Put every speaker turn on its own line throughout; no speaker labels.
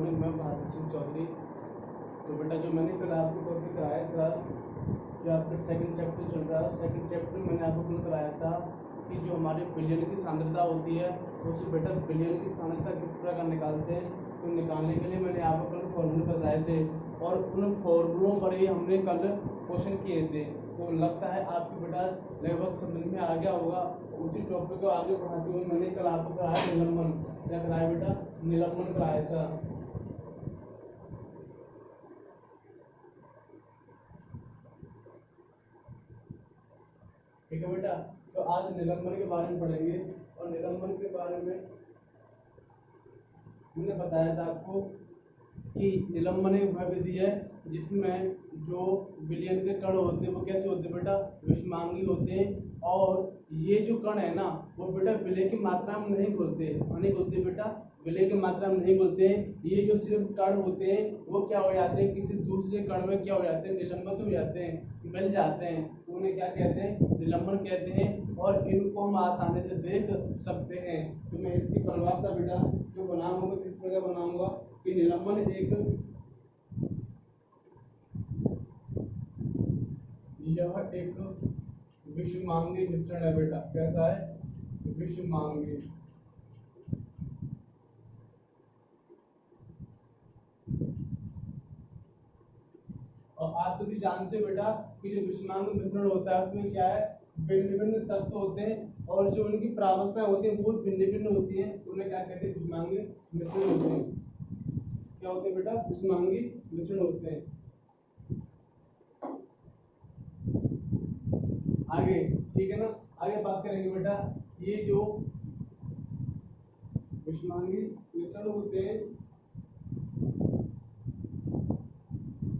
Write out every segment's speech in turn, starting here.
जी, मैं बहादुर सिंह चौधरी। तो बेटा जो मैंने कल आपको टॉपिक कराया था, जो आपका सेकंड चैप्टर चल रहा है, सेकंड चैप्टर मैंने आपको कल कराया था कि जो हमारे बिलियन की सांद्रता होती है उससे बेटा बिलियन की सांद्रता किस प्रकार निकालते हैं। तो निकालने के लिए मैंने आपको कल फॉर्मूले बताए थे और उन फॉर्मूलों पर ही हमने कल क्वेश्चन किए थे। तो लगता है आपको बेटा लगभग समझ में आ गया होगा। उसी टॉपिक को आगे बढ़ाते हुए मैंने कल आपको कराया निलंबन। क्या कराया बेटा? निलंबन कराया था। ठीक है बेटा, तो आज निलंबन के बारे में पढ़ेंगे और निलंबन के बारे में मैंने बताया था आपको कि निलंबन एक वह विधि है जिसमें जो विलयन के कण होते हैं वो कैसे होते हैं बेटा? विषमांगी होते हैं। और ये जो कण है ना वो बेटा विलय की मात्रा में नहीं घुलते, नहीं घुलते बेटा, विलय की मात्रा में नहीं घुलते हैं। ये जो सिर्फ कण होते हैं वो क्या हो जाते हैं, किसी दूसरे कण में क्या हो जाते हैं, निलंबित हो जाते हैं, मिल जाते हैं। तो उन्हें क्या कहते हैं? निलंबन कहते हैं। और इनको हम आसानी से देख सकते हैं। तो मैं इसकी परिभाषा बेटा जो बनाऊंगा किस प्रकार बनाऊंगा कि निलंबन एक विषमांगी मिश्रण है बेटा। कैसा है? विषमांगी। और आप सभी जानते हो बेटा कि जो विषमांगी मिश्रण होता है उसमें क्या है, भिन्न भिन्न तत्व होते हैं और जो उनकी प्रावस्था होती है वो भिन्न भिन्न होती है। उन्हें क्या कहते हैं? विषमांगी मिश्रण होते हैं। क्या होते हैं बेटा? विषमांगी मिश्रण होते हैं। आगे ठीक है ना, आगे बात करेंगे बेटा। ये जो विषमांगी मिश्रण होते हैं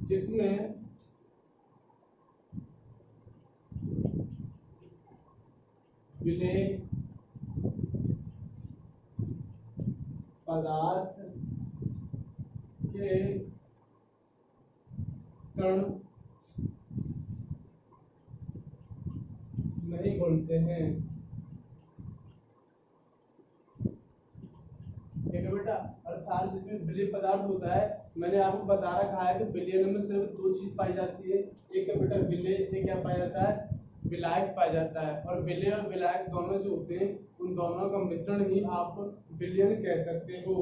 जिसमें विलेय पदार्थ के कण नहीं घुलते हैं। ठीक है बेटा, अर्थात जिसमें विलेय पदार्थ होता है, मैंने आपको बता रखा है कि विलयन में सिर्फ दो चीज पाई जाती है। एक है बेटा विलेय, एक क्या पाया जाता है? विलायक पाया जाता है। और विलेय और विलायक दोनों जो होते हैं उन दोनों का मिश्रण ही आप विलयन कह सकते हो।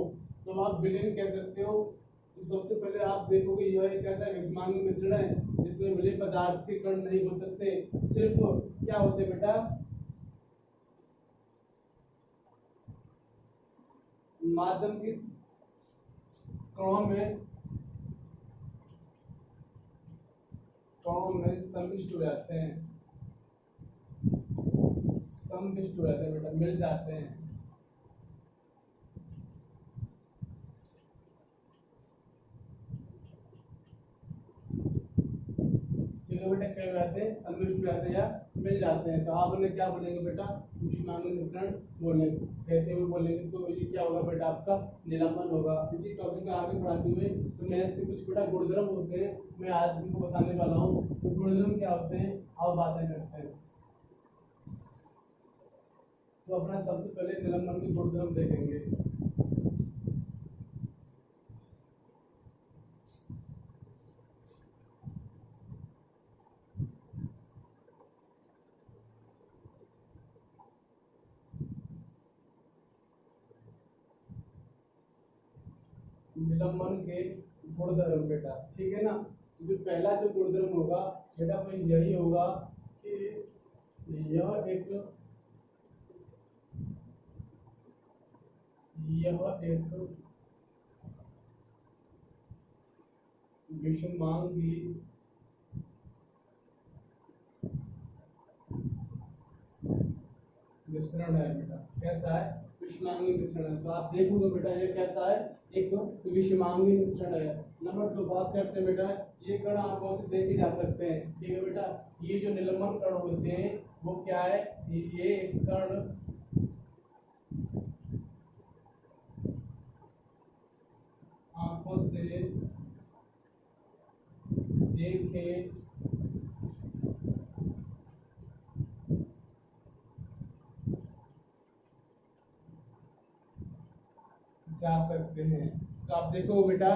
तो आप विलयन कह सकते हो। तो सबसे पहले आप देखोगे यह एक ऐसा विषमांगी मिश्रण है जिसमें विलेय पदार्थ के कण नहीं घुल सकते। सिर्फ क्या होते हैं बेटा? माध्यम की कणों में सम्मिष्ट हो जाते हैं, सम्मिष्ट हो जाते हैं बेटा, मिल जाते हैं। ठीक है बेटा, क्या हो जाते हैं? सम्मिष्ट हो जाते हैं या मिल जाते हैं। तो आप उन्हें क्या बोलेंगे बेटा? विषमांगी मिश्रण बोलेंगे, कहते हुए बोलेंगे इसको। ये क्या होगा बेटा? आपका निलंबन होगा। इसी टॉपिक को आगे बढ़ाते हुए तो मैं इसके कुछ बेटा गुणधर्म होते हैं मैं आज इनको बताने वाला हूँ। तो गुणधर्म क्या होते हैं आओ बातें करते हैं। तो अपना सबसे पहले निलंबन के गुणधर्म देखेंगे। निलंबन के गुणधर्म बेटा, ठीक है ना। जो पहला जो गुणधर्म होगा बेटा वो यही होगा कि यह एक विषमांगी मिश्रण है बेटा। कैसा है? विषमांगी मिश्रण है। तो आप देखोगे बेटा ये कैसा है? एक विषमांगी मिश्रण है। नंबर 2 बात करते हैं बेटा, ये कण आंखों से देखे जा सकते हैं। ठीक है बेटा, ये जो निलंबन कण होते हैं वो क्या है? ये कण आंखों से देखे जा सकते हैं। तो आप देखो बेटा,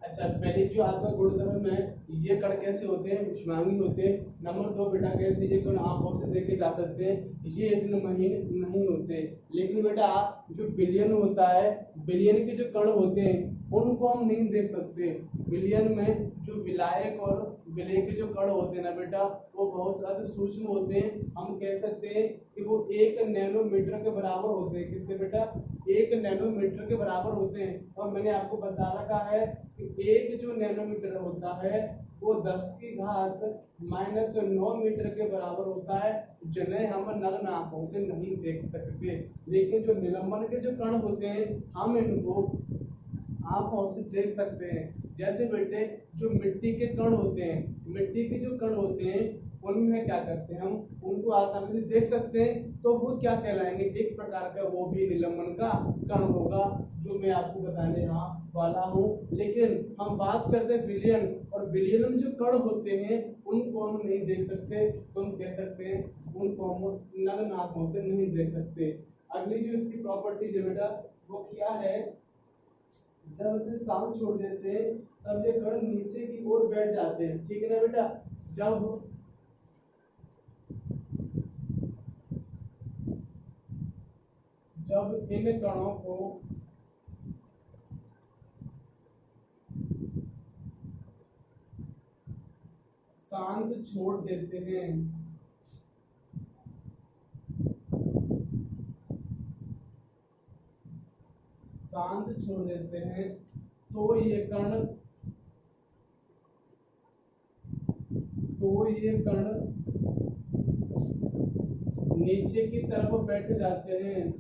अच्छा पहले जो आपका गुणधर्म है, ये कण कैसे होते हैं, विषमांगी होते हैं। नंबर 2 बेटा, कैसे ये कण आंखों से देखे जा सकते हैं, ये इतने महीन नहीं होते। लेकिन बेटा जो बिलियन होता है, बिलियन के जो कण होते हैं उनको हम नहीं देख सकते। बिलियन में जो विलायक और विलय के जो कण होते हैं ना बेटा, वो बहुत ज्यादा सूक्ष्म होते हैं। हम कह सकते हैं कि वो 1 नैनोमीटर के बराबर होते हैं। किसके बेटा? 1 नैनोमीटर के बराबर होते हैं। और मैंने आपको बता रखा है कि एक जो नैनोमीटर होता है वो 10 की घात -9 मीटर के बराबर होता है, जिन्हें हम नग्न आंखों से नहीं देख सकते। लेकिन जो निलंबन के जो कण होते हैं, हम इनको आंखों से देख सकते हैं। जैसे बेटे जो मिट्टी के कण होते हैं, मिट्टी के जो कण होते हैं उनमें क्या करते हैं, हम उनको आसानी से देख सकते हैं। तो वो क्या कहलाएंगे? एक प्रकार का वो भी निलंबन का कण होगा, जो मैं आपको बताने यहाँ वाला हूँ। लेकिन हम बात करते हैं विलियन, और विलियन में जो कण होते हैं उनको हम नहीं देख सकते। तो हम कह सकते हैं उनको हम नग्न आंखों से नहीं देख सकते। अगली जो इसकी प्रॉपर्टीज है बेटा, वो क्या है? जब इसे सांस छोड़ देते हैं तब ये कण नीचे की ओर बैठ जाते हैं, ठीक है ना बेटा? जब जब इन कणों को शांत छोड़ देते हैं, शांत छोड़ देते हैं, तो ये कण नीचे की तरफ बैठ जाते हैं।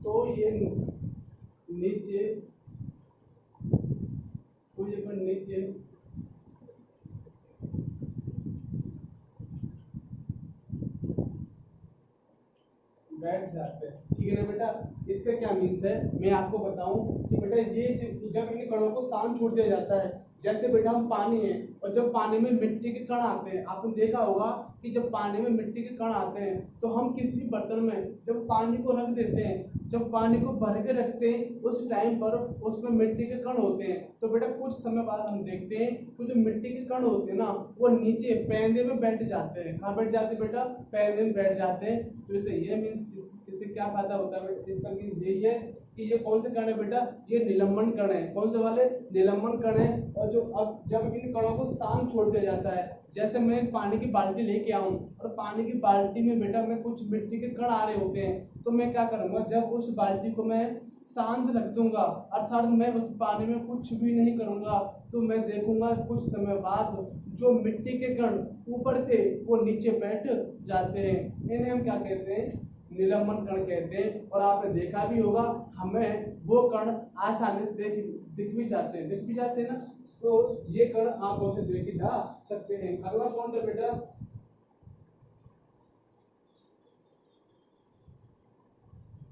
तो ये नीचे तो ये कण नीचे बैठ जाते हैं, ठीक है ना बेटा? इसका क्या मीन्स है, मैं आपको बताऊं कि बेटा ये जब इन कणों को शांत छोड़ दिया जाता है, जैसे बेटा हम पानी है और जब पानी में मिट्टी के कण आते हैं, आपने देखा होगा कि जब पानी में मिट्टी के कण आते हैं तो हम किसी भी बर्तन में जब पानी को रख देते हैं, जब पानी को भर के रखते हैं उस टाइम पर उसमें मिट्टी के कण होते हैं। तो बेटा कुछ समय बाद हम देखते हैं कि जो मिट्टी के कण होते हैं ना, वो नीचे पैंदे में बैठ जाते हैं। कहाँ बैठ जाते हैं बेटा? पैंदे में बैठ जाते हैं। तो इसे ये मीन्स इससे क्या फायदा होता है बेटा? इसका मीन्स यही है कि ये कौन से कण है बेटा? ये निलंबन कण है। कौन से वाले? निलंबन कण है। और जो अब जब इन कणों को शांत छोड़ दिया जाता है, जैसे मैं पानी की बाल्टी लेके आऊं और पानी की बाल्टी में बेटा मैं कुछ मिट्टी के कण आ रहे होते हैं, तो मैं क्या करूंगा? जब उस बाल्टी को मैं शांत रख दूंगा, अर्थात मैं उस पानी में कुछ भी नहीं करूंगा, तो मैं देखूंगा कुछ समय बाद जो मिट्टी के कण ऊपर थे वो नीचे बैठ जाते हैं। इन्हें हम क्या कहते हैं? निलंबन कण कहते हैं। और आपने देखा भी होगा, हमें वो कण आसानी से दिख भी जाते हैं ना। तो ये कण आंखों से देखे जा सकते हैं। अगला पॉइंट है बेटा,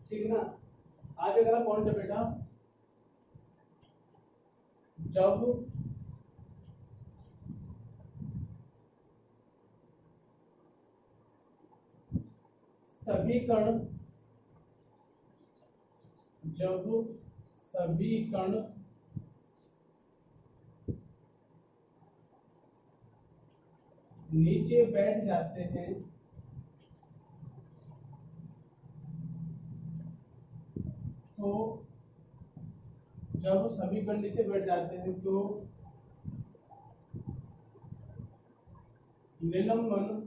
ठीक है ना? आगे अगला पॉइंट है बेटा, जब सभी कण जब सभी कण नीचे बैठ जाते हैं, तो जब सभी कण नीचे बैठ जाते हैं तो निलंबन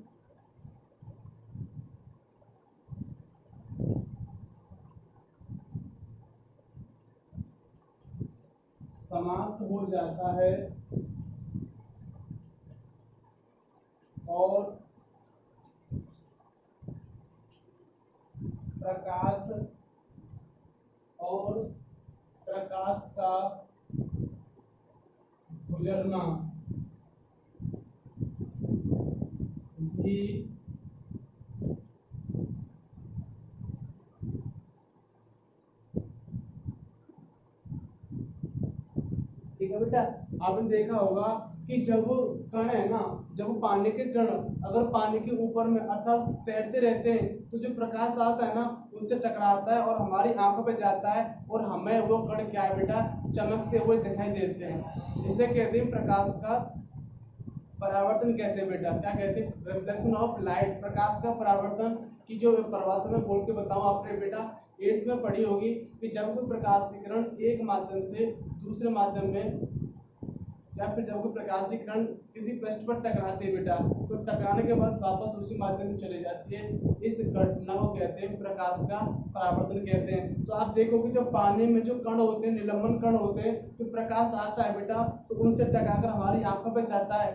समाप्त हो जाता है और प्रकाश और प्रकाश का गुजरना भी ठीक है बेटा। आपने देखा होगा कि जब कण है ना, जब पानी के कण अगर पानी के ऊपर में अर्थात तैरते रहते हैं तो जो प्रकाश आता है ना उससे टकराता है और हमारी आंखों पे जाता है और हमें वो कण क्या है बेटा, चमकते हुए दिखाई देते हैं। इसे कहते हैं प्रकाश का परावर्तन कहते हैं बेटा। क्या कहते हैं? रिफ्लेक्शन ऑफ लाइट, प्रकाश का परावर्तन की जो परिभाषा में बोल के बताऊं आपने बेटा 8th में पढ़ी होगी कि जब कोई प्रकाश की किरण एक माध्यम से दूसरे माध्यम में या फिर जब कोई प्रकाश की किरण किसी पृष्ठ पर टकराती है बेटा तो टकराने के बाद वापस उसी माध्यम में चली जाती है। इस घटना को कहते हैं प्रकाश का परावर्तन कहते हैं। तो आप देखोगे जब पानी में जो कण होते हैं, निलंबन कण होते हैं, तो प्रकाश आता है बेटा तो उनसे टकराकर हमारी आंखों पर जाता है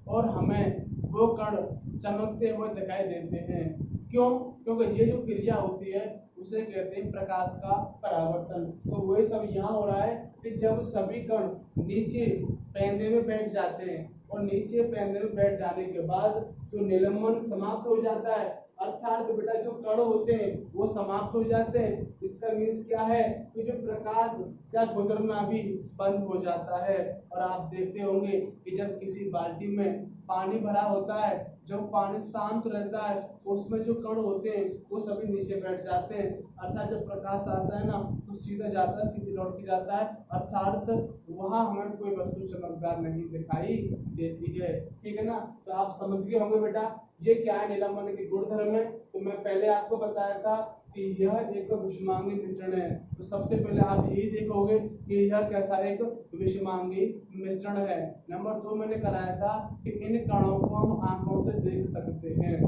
और हमें वो कण चमकते हुए दिखाई देते हैं। क्यों? क्योंकि ये जो क्रिया होती है उसे कहते हैं प्रकाश का परावर्तन। तो वही सब यहाँ हो रहा है कि जब सभी कण नीचे पैंदे में बैठ जाते हैं और नीचे पैंदे में बैठ जाने के बाद जो निलंबन समाप्त हो जाता है, अर्थात बेटा जो कण होते हैं वो समाप्त हो जाते हैं। इसका मीन्स क्या है कि जो प्रकाश का गुजरना भी बंद हो जाता है। और आप देखते होंगे कि जब किसी बाल्टी में पानी भरा होता है, जब पानी शांत रहता है उसमें जो कण होते हैं वो सभी नीचे बैठ जाते हैं। अर्थात जब प्रकाश आता है ना तो सीधा जाता है, सीधे लौट के जाता है, अर्थात वहां हमें कोई वस्तु चमकदार नहीं दिखाई देती है। ठीक है ना? तो आप समझ गए होंगे बेटा ये क्या है, निलंबन के गुणधर्म है। तो मैं पहले आपको बताया था कि यह एक विषमांगी मिश्रण है। तो सबसे पहले आप यही देखोगे कि यह कैसा एक विषमांगी मिश्रण है। नंबर 2 मैंने कराया था कि इन कणों को हम आंखों से देख सकते हैं।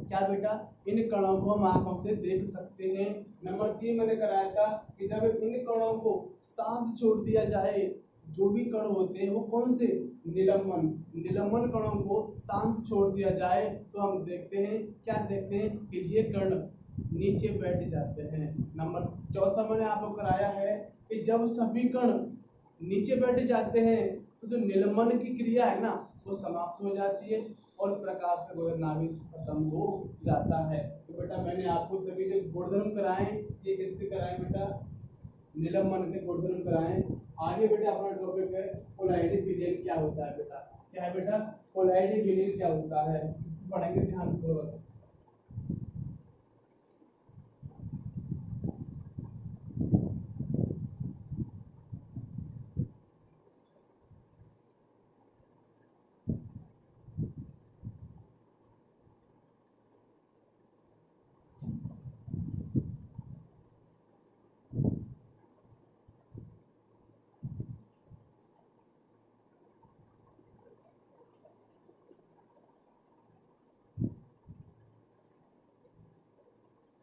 क्या बेटा? इन कणों को हम आंखों से देख सकते हैं। नंबर 3 मैंने कराया था कि जब इन कणों को शांत छोड़ दिया जाए, जो भी कण होते हैं वो कौन से, निलंबन कणों को शांत छोड़ दिया जाए तो हम देखते हैं, क्या देखते हैं कि ये कण नीचे बैठ जाते हैं। नंबर 4 मैंने आपको कराया है कि जब सभी कण नीचे बैठ जाते हैं तो जो निलंबन की क्रिया है ना वो समाप्त हो जाती है और प्रकाश का गुजरना भी खत्म हो जाता है। तो बेटा मैंने आपको सभी जो गुणधर्म कराए ये किसके कराए बेटा, निलंबन के गुणधर्म कराए। आगे बेटा अपना टॉपिक है कोलाइडी विलयन क्या होता है बेटा। क्या है बेटा? कोलाइडी विलयन क्या होता है, इसको पढ़ेंगे ध्यानपूर्वक।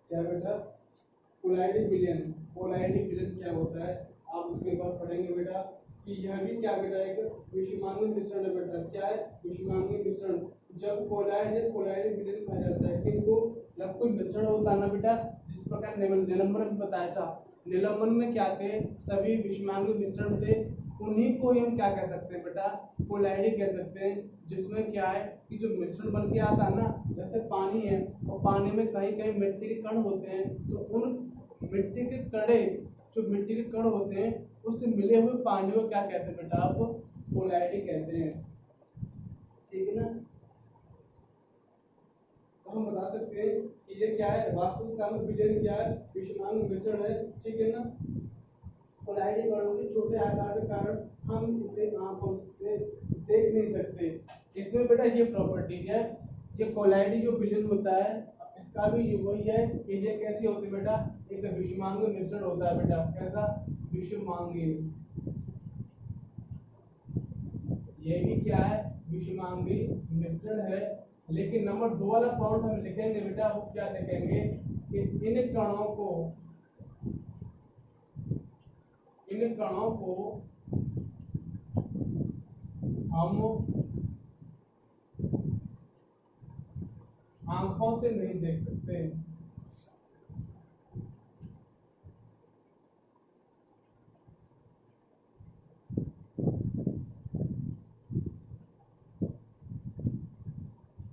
क्या बेटा? कोलाइडी विलयन, कोलाइडी विलयन क्या होता है आप उसके बाद पढ़ेंगे बेटा कि यह भी क्या बेटा एक विषमांगी मिश्रण है बेटा। क्या है? विषमांगी मिश्रण। जब कोलाइड या कोलाइडी विलयन कहा जाता है किनको, जब कोई मिश्रण होता है ना बेटा, जिस प्रकार निलंबन में बताया था, निलंबन में क्या थे, सभी विषमांगी मिश्रण थे, उन्हीं को ही हम क्या कह सकते हैं बेटा, कोलाइडी कह सकते हैं। जिसमें क्या है कि जो मिश्रण बन के आता है ना, जैसे पानी है और पानी में कहीं कहीं मिट्टी के कण होते हैं, तो उन मिट्टी के कणे, जो मिट्टी के कण होते हैं उससे मिले हुए पानी को क्या कहते हैं बेटा, आप कोलाइडी कहते हैं। ठीक है ना? तो हम बता सकते हैं कि ये क्या है, वास्तविक काल में विलयन क्या है, विषमांग मिश्रण है। ठीक है ना? कोलाइडी कणों के छोटे आकार के कारण हम इसे आंखों से देख नहीं सकते। इसमें बेटा ये प्रॉपर्टी है, ये कोलाइडी जो विलयन होता है इसका भी वही है कि ये कैसी होती है बेटा, एक विषमांगी मिश्रण होता है बेटा। कैसा? विषमांगी। ये भी क्या है, विषमांगी मिश्रण है। लेकिन नंबर 2 वाला पॉइंट हम लिखेंगे बेटा, वो क्या लिखेंगे कि इन कणों को हम आंखों से नहीं देख सकते।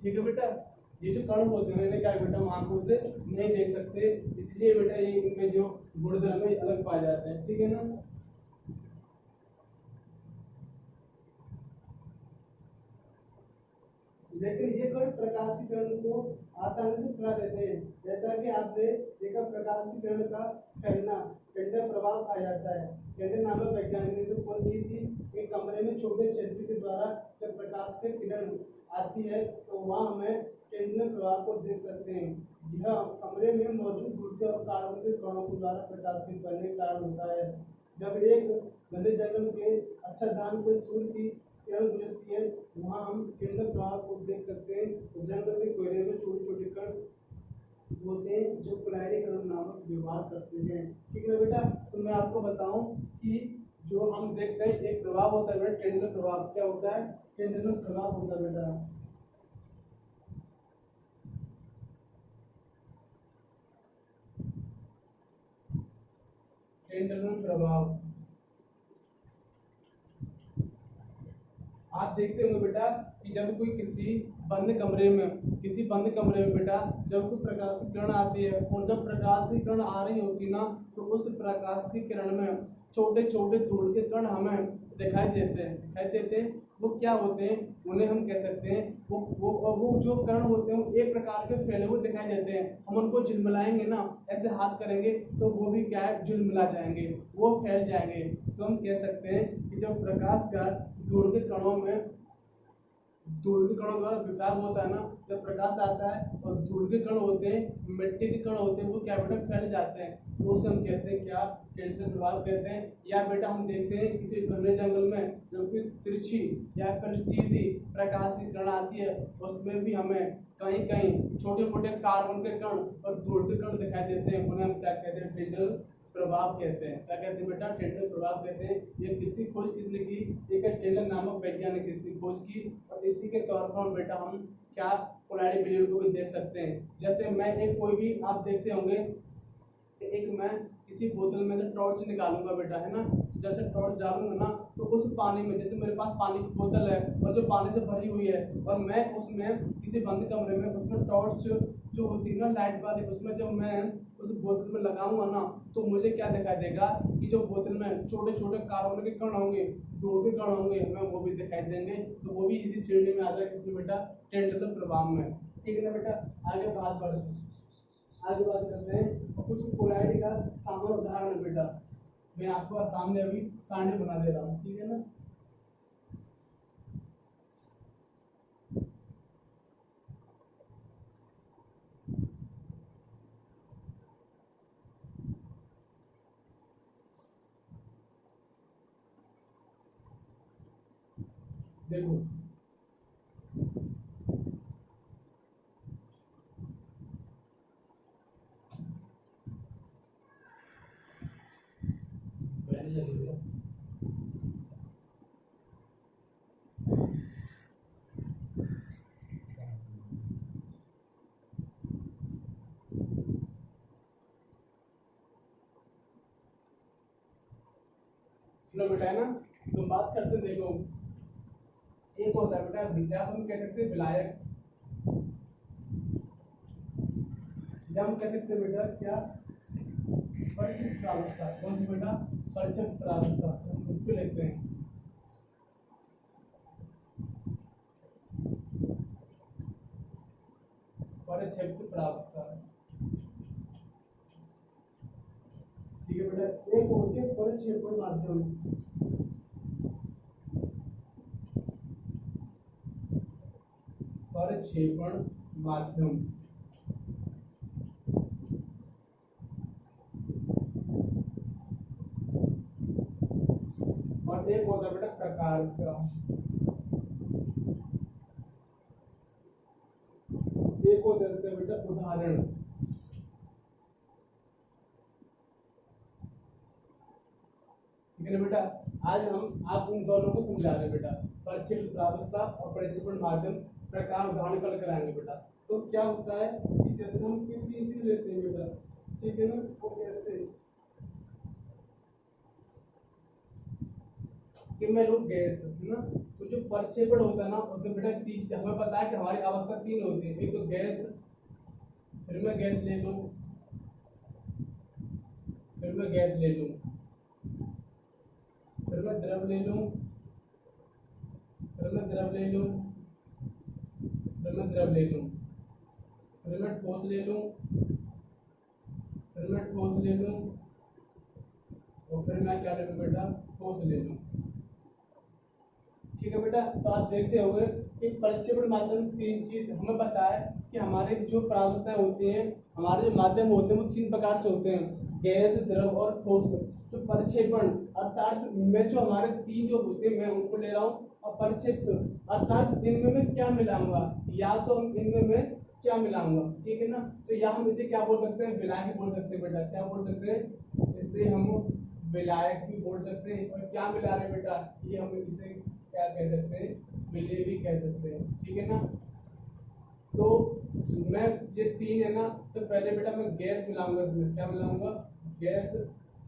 ठीक है बेटा? ये जो कण होते हैं इन्हें क्या बेटा हम आंखों से नहीं देख सकते, इसलिए बेटा ये इनमें जो गुणधर्म है अलग पाए जाते हैं। ठीक है ना? लेकिन ये कण प्रकाश की किरण को आसानी से फैला देते हैं। जैसा कि आपने देखा प्रकाश की किरण का फैलना केंद्र प्रभाव कहा जाता है। केंद्र नामक वैज्ञानिक ने इसे खोज की थी। एक कमरे में छोटे छतरी के द्वारा जब प्रकाश की किरण आती है तो वहाँ हमें केंद्र प्रभाव को देख सकते हैं। यह कमरे में मौजूद ऊर्जा और कार्बन के कणों के द्वारा प्रकाश के फैलने का कारण होता है। जब एक घने जंगल के अच्छा ध्यान से सूर्य की किरण गुजरती है वहाँ हम केंद्र प्रभाव को देख सकते हैं। तो जंगल के कोयले में छोटे छोटे कण होते हैं जो कोलाइडी कण नामक व्यवहार करते हैं। ठीक है बेटा, तो मैं आपको बताऊं कि जो हम देखते हैं एक प्रभाव होता है बेटा टेंडुलर प्रभाव। क्या होता है? टेंडुलर प्रभाव होता है बेटा। टेंडुलर प्रभाव आप देखते होंगे बेटा कि जब कोई किसी बंद कमरे में बेटा जब कोई प्रकाश की किरण आती है और जब प्रकाश की किरण आ रही होती ना तो उस प्रकाश की किरण में छोटे छोटे धूल के कण हमें दिखाई देते हैं। वो क्या होते हैं उन्हें हम कह सकते हैं वो जो कण होते हैं वो एक प्रकार के फैले हुए दिखाई देते हैं। हम उनको झिलमिलाएंगे ना ऐसे हाथ करेंगे तो वो भी क्या है झिलमिला जाएंगे, वो फैल जाएंगे। तो हम कह सकते हैं कि जब प्रकाश का धूल के कणों द्वारा विभाग होता है ना, जब प्रकाश आता है और धूल के कण होते हैं मिट्टी के कण होते हैं वो क्या बेटा फैल जाते हैं तो उसे हम कहते हैं क्या टेंडुलर प्रभाव कहते हैं। या बेटा हम देखते हैं किसी घने जंगल में जब कोई तिरछी या फिर सीधी प्रकाश की किरण आती है उसमें भी हमें कहीं कहीं छोटे मोटे कार्बन के कण और धूल के कण दिखाई देते हैं। उन्हें हम क्या कहते हैं टेंडुलर प्रभाव कहते हैं। क्या कहते हैं बेटा? टेंडुलर प्रभाव कहते हैं। ये किसकी खोज किसने की? एक टेलर नामक वैज्ञानिक ने इसकी खोज की और इसी के तौर पर बेटा हम क्या कोलाइडी बिलियन को भी देख सकते हैं। जैसे मैं एक कोई भी आप देखते होंगे एक मैं किसी बोतल में से टॉर्च निकालूंगा बेटा है ना, जैसे टॉर्च डालूंगा ना तो उस पानी में जैसे मेरे पास पानी की बोतल है और जो पानी से भरी हुई है और मैं उसमें किसी बंद कमरे में उसमें टॉर्च जो होती है ना लाइट वाली उसमें जब मैं उस बोतल में लगाऊंगा ना तो मुझे क्या दिखाई देगा कि जो बोतल में छोटे छोटे कार्बन के कण होंगे धूल के कण होंगे हमें वो भी दिखाई देंगे। तो वो भी इसी श्रेणी में आ जाएगा किसमें बेटा? टेंडुलर प्रभाव में। ठीक है ना बेटा, आगे बात करते हैं और कुछ कोलाइडी का सामान्य उदाहरण है बेटा। मैं आपको सामने अभी सारणी बना दे रहा हूँ, ठीक है ना। देखो सुनो बेटा है ना, तुम बात करते देखो एक होता है बेटा या तुम कह सकते हैं विलायक या हम कह सकते हैं बेटा क्या परिचित प्रावस्था। कौन सी बेटा? परिचित प्रावस्था। हम उस पर लिखते हैं परिक्षेपित प्रावस्था। ठीक है बेटा, एक होती है परिक्षेपण माध्यम। परिक्षेपण माध्यम और एक होता है बेटा प्रकाश का। एक होता है इसका बेटा उदाहरण। ठीक है ना बेटा, आज हम आप उन दोनों को समझा रहे हैं बेटा, परिक्षेपित प्रावस्था और परिक्षेपण माध्यम प्रकार उदाहरण कल कराएंगे बेटा। तो क्या होता है कि जैसे हम कोई तीन चीज लेते हैं बेटा, ठीक है ना, वो कैसे कि मैं लूँ गैस है ना, तो जो प्रक्षेपण होता है ना उसमें बेटा तीन हमें पता है कि हमारी अवस्था तीन होती है। एक तो गैस, फिर मैं गैस ले लूँ, फिर मैं गैस ले लूँ, फिर मैं द्रव ले लूँ, फिर मैं द्रव ले लूँ, मैं द्रव ले लूँ, फिर मैं ठोस ले लूँ, फिर मैं ठोस ले लूँ, और फिर मैं क्या ले लूँ बेटा, ठोस ले लूँ। ठीक है बेटा, तो आप देखते होंगे कि परिक्षेपण माध्यम तीन चीज हमें पता है कि हमारे जो परावस्थाएं होती हैं, हमारे जो माध्यम होते हैं वो तीन प्रकार से होते हैं, गैस, द्रव और ठोस। तो परिक्षेपण अर्थात मैं जो हमारे तीन जो होते हैं मैं उनको ले रहा हूँ, और परिक्षेपित अर्थात इनमें मैं क्या मिलाऊंगा, या तो हम इनमें मैं क्या मिलाऊंगा। ठीक है ना, तो या हम इसे क्या बोल सकते हैं, विलायक बोल सकते हैं बेटा। क्या बोल सकते हैं, इसे हम विलायक भी बोल सकते हैं। और क्या मिला रहे बेटा, ये हम इसे क्या कह सकते हैं, विलेय भी कह सकते हैं। ठीक है ना, तो मैं ये तीन है ना, तो पहले बेटा मैं गैस मिलाऊंगा, इसमें क्या मिलाऊंगा, गैस।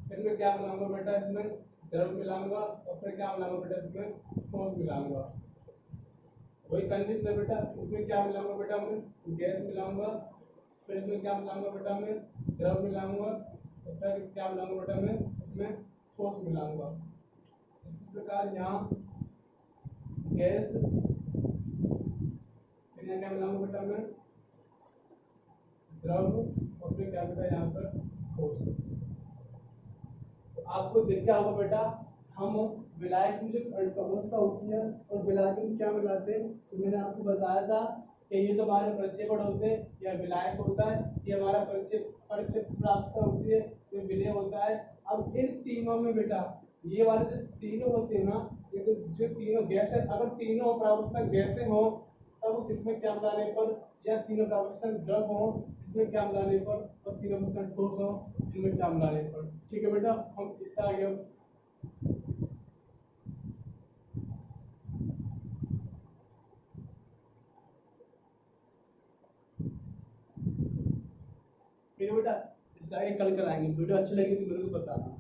फिर मैं क्या मिलाऊंगा बेटा, इसमें द्रव मिलाऊंगा, और फिर क्या मिलाऊंगा बेटा, इसमें ठोस मिलाऊंगा। वही कंडीशन है बेटा, इसमें क्या मिलाऊंगा बेटा, मैं गैस मिलाऊंगा, फिर इसमें क्या मिलाऊंगा बेटा, मैं द्रव मिलाऊंगा, और फिर क्या मिलाऊंगा बेटा, मैं इसमें ठोस मिलाऊंगा। इसी प्रकार यहाँ गैस, फिर यहाँ क्या मिलाऊंगा बेटा, मैं द्रव, और फिर क्या बेटा यहाँ पर ठोस। तो आपको देख क्या होगा बेटा, हम विलायक में जो अवस्था होती है और विलायक में क्या मिलाते हैं, तो मैंने आपको बताया था कि ये तो हमारे परिक्षेपण होते हैं, या विलायक होता है, ये हमारा परिक्षेप प्राप्त होती है, ये विलेय होता है। अब इन तीनों में बेटा ये वाले जो तीनों होते हैं ना, ये तो जो तीनों गैस है, अगर तीनों प्रावस्था गैसें हो तब इसमें क्या मिलाने पर, या तीनों प्रावस्था द्रव हो इसमें क्या मिलाने पर, और तीनों प्रावस्था ठोस हो इनमें क्या मिलाने पर। ठीक है बेटा, हम इससे आगे ठीक है बेटा, इससे आगे कल कराएंगे। वीडियो अच्छी लगी तो मेरे को बताना।